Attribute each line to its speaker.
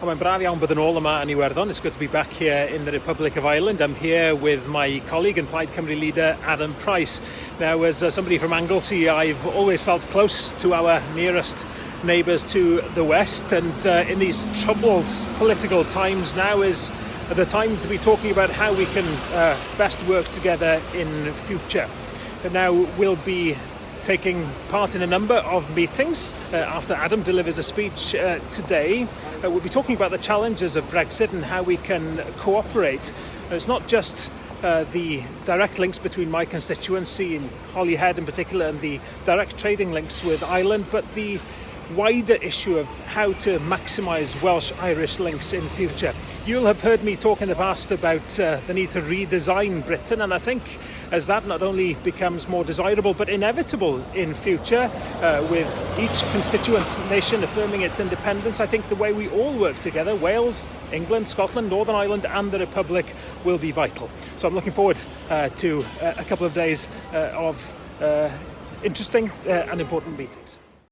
Speaker 1: Mae'n braf iawn bod yn ôl yma yn Iwerddon. It's good to be back here in the Republic of Ireland. I'm here with my colleague and Plaid Cymru leader, Adam Price. Now, as somebody from Anglesey, I've always felt close to our nearest neighbours to the west, and in these troubled political times, now is the time to be talking about how we can best work together in future. And now we'll be taking part in a number of meetings after Adam delivers a speech today. We'll be talking about the challenges of Brexit and how we can cooperate. It's not just the direct links between my constituency in Holyhead in particular and the direct trading links with Ireland, but the wider issue of how to maximise Welsh-Irish links in future. You'll have heard me talk in the past about the need to redesign Britain, and I think as that not only becomes more desirable but inevitable in future, with each constituent nation affirming its independence, I think the way we all work together, Wales, England, Scotland, Northern Ireland and the Republic, will be vital. So I'm looking forward to a couple of days of interesting and important meetings.